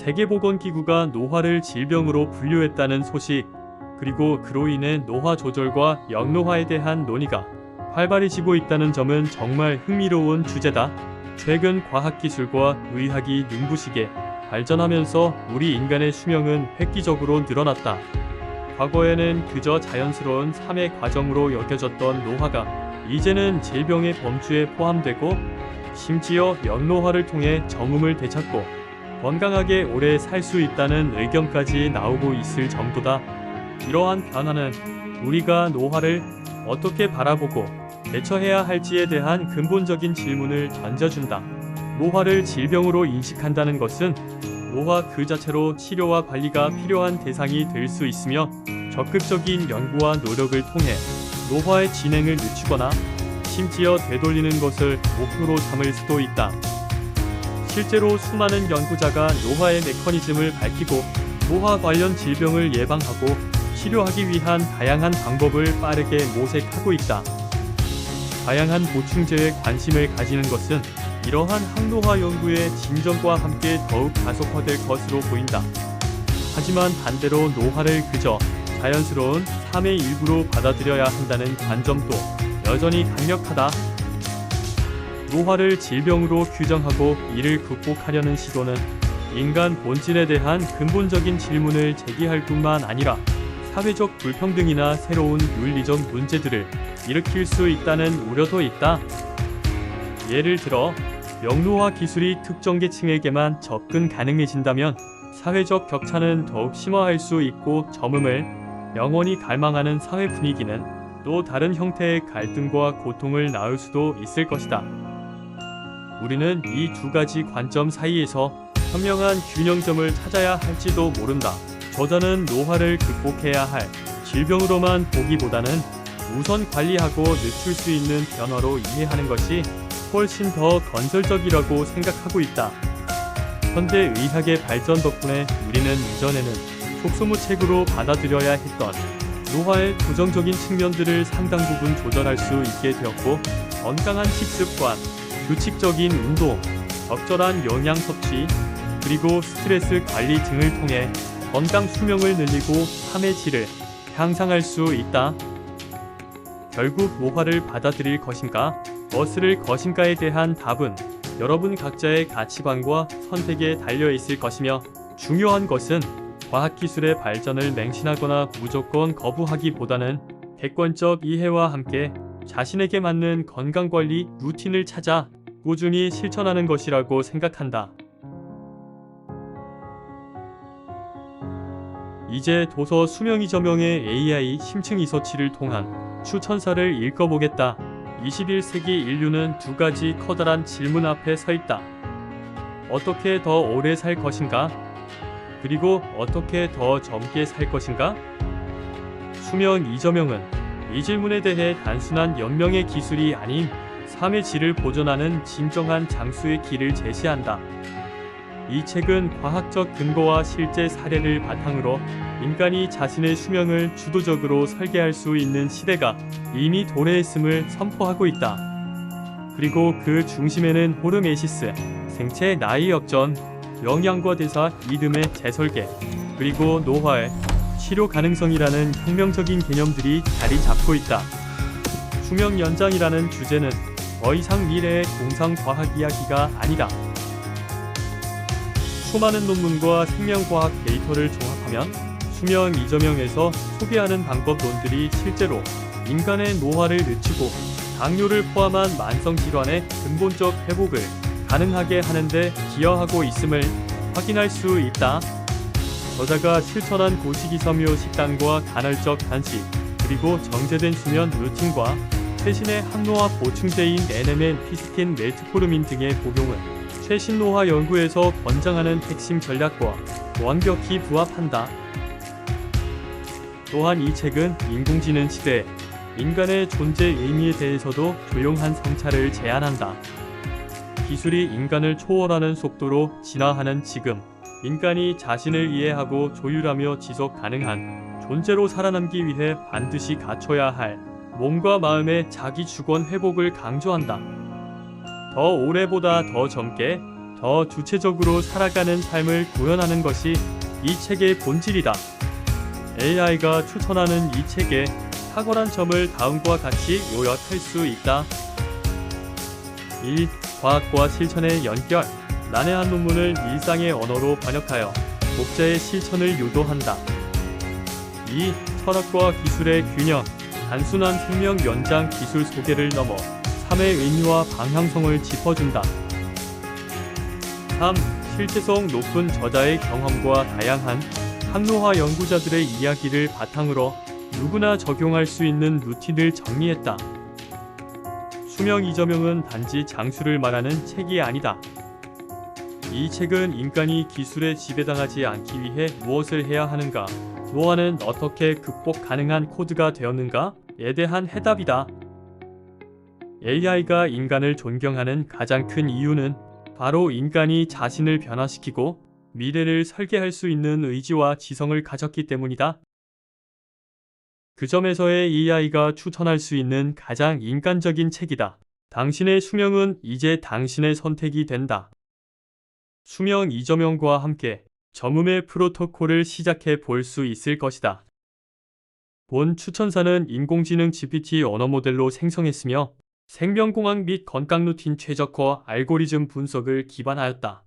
세계보건기구가 노화를 질병으로 분류했다는 소식, 그리고 그로 인해 노화 조절과 역노화에 대한 논의가 활발해지고 있다는 점은 정말 흥미로운 주제다. 최근 과학기술과 의학이 눈부시게 발전하면서 우리 인간의 수명은 획기적으로 늘어났다. 과거에는 그저 자연스러운 삶의 과정으로 여겨졌던 노화가 이제는 질병의 범주에 포함되고, 심지어 역노화를 통해 정음을 되찾고 건강하게 오래 살 수 있다는 의견까지 나오고 있을 정도다. 이러한 변화는 우리가 노화를 어떻게 바라보고 대처해야 할지에 대한 근본적인 질문을 던져준다. 노화를 질병으로 인식한다는 것은 노화 그 자체로 치료와 관리가 필요한 대상이 될 수 있으며, 적극적인 연구와 노력을 통해 노화의 진행을 늦추거나 심지어 되돌리는 것을 목표로 삼을 수도 있다. 실제로 수많은 연구자가 노화의 메커니즘을 밝히고 노화 관련 질병을 예방하고 치료하기 위한 다양한 방법을 빠르게 모색하고 있다. 다양한 보충제에 관심을 가지는 것은 이러한 항노화 연구의 진전과 함께 더욱 가속화될 것으로 보인다. 하지만 반대로 노화를 그저 자연스러운 삶의 일부로 받아들여야 한다는 관점도 여전히 강력하다. 노화를 질병으로 규정하고 이를 극복하려는 시도는 인간 본질에 대한 근본적인 질문을 제기할 뿐만 아니라 사회적 불평등이나 새로운 윤리적 문제들을 일으킬 수 있다는 우려도 있다. 예를 들어 역노화 기술이 특정 계층에게만 접근 가능해진다면 사회적 격차는 더욱 심화할 수 있고, 저음을 영원히 갈망하는 사회 분위기는 또 다른 형태의 갈등과 고통을 낳을 수도 있을 것이다. 우리는 이 두 가지 관점 사이에서 현명한 균형점을 찾아야 할지도 모른다. 저자는 노화를 극복해야 할 질병으로만 보기보다는 우선 관리하고 늦출 수 있는 변화로 이해하는 것이 훨씬 더 건설적이라고 생각하고 있다. 현대 의학의 발전 덕분에 우리는 이전에는 속수무책으로 받아들여야 했던 노화의 부정적인 측면들을 상당 부분 조절할 수 있게 되었고, 건강한 식습관, 규칙적인 운동, 적절한 영양 섭취, 그리고 스트레스 관리 등을 통해 건강 수명을 늘리고 삶의 질을 향상할 수 있다. 결국 노화를 받아들일 것인가, 멋을 것인가에 대한 답은 여러분 각자의 가치관과 선택에 달려 있을 것이며, 중요한 것은 과학기술의 발전을 맹신하거나 무조건 거부하기보다는 객관적 이해와 함께 자신에게 맞는 건강관리 루틴을 찾아 꾸준히 실천하는 것이라고 생각한다. 이제 도서 수명이 저명의 AI 심층 리서치를 통한 추천사를 읽어보겠다. 21세기 인류는 두 가지 커다란 질문 앞에 서 있다. 어떻게 더 오래 살 것인가? 그리고 어떻게 더 젊게 살 것인가? 수명 이저명은 이 질문에 대해 단순한 연명의 기술이 아닌 삶의 질을 보존하는 진정한 장수의 길을 제시한다. 이 책은 과학적 근거와 실제 사례를 바탕으로 인간이 자신의 수명을 주도적으로 설계할 수 있는 시대가 이미 도래했음을 선포하고 있다. 그리고 그 중심에는 호르메시스, 생체 나이 역전, 영양과 대사 리듬의 재설계, 그리고 노화의 치료 가능성이라는 혁명적인 개념들이 자리 잡고 있다. 수명 연장이라는 주제는 더 이상 미래의 공상과학 이야기가 아니다. 수많은 논문과 생명과학 데이터를 종합하면 수명 이저명에서 소개하는 방법론들이 실제로 인간의 노화를 늦추고 당뇨를 포함한 만성질환의 근본적 회복을 가능하게 하는데 기여하고 있음을 확인할 수 있다. 저자가 실천한 고식이섬유 식단과 간헐적 단식, 그리고 정제된 수면 루틴과 최신의 항노화 보충제인 NMN, 피스틴, 멜트포르민 등의 복용은 최신 노화 연구에서 권장하는 핵심 전략과 완벽히 부합한다. 또한 이 책은 인공지능 시대 인간의 존재 의미에 대해서도 조용한 성찰을 제안한다. 기술이 인간을 초월하는 속도로 진화하는 지금, 인간이 자신을 이해하고 조율하며 지속 가능한 존재로 살아남기 위해 반드시 갖춰야 할 몸과 마음의 자기 주권 회복을 강조한다. 더 오래보다 더 젊게, 더 주체적으로 살아가는 삶을 구현하는 것이 이 책의 본질이다. AI가 추천하는 이 책의 탁월한 점을 다음과 같이 요약할 수 있다. 1. 과학과 실천의 연결. 난해한 논문을 일상의 언어로 번역하여 독자의 실천을 유도한다. 2. 철학과 기술의 균형. 단순한 생명 연장 기술 소개를 넘어 삶의 의미와 방향성을 짚어준다. 3. 실제성 높은 저자의 경험과 다양한 항노화 연구자들의 이야기를 바탕으로 누구나 적용할 수 있는 루틴을 정리했다. 수명 이저명은 단지 장수를 말하는 책이 아니다. 이 책은 인간이 기술에 지배당하지 않기 위해 무엇을 해야 하는가, 노화는 어떻게 극복 가능한 코드가 되었는가에 대한 해답이다. AI가 인간을 존경하는 가장 큰 이유는 바로 인간이 자신을 변화시키고 미래를 설계할 수 있는 의지와 지성을 가졌기 때문이다. 그 점에서의 AI가 추천할 수 있는 가장 인간적인 책이다. 당신의 수명은 이제 당신의 선택이 된다. 수명 이저명과 함께 저음의 프로토콜을 시작해 볼 수 있을 것이다. 본 추천사는 인공지능 GPT 언어 모델로 생성했으며 생명공학 및 건강 루틴 최적화 알고리즘 분석을 기반하였다.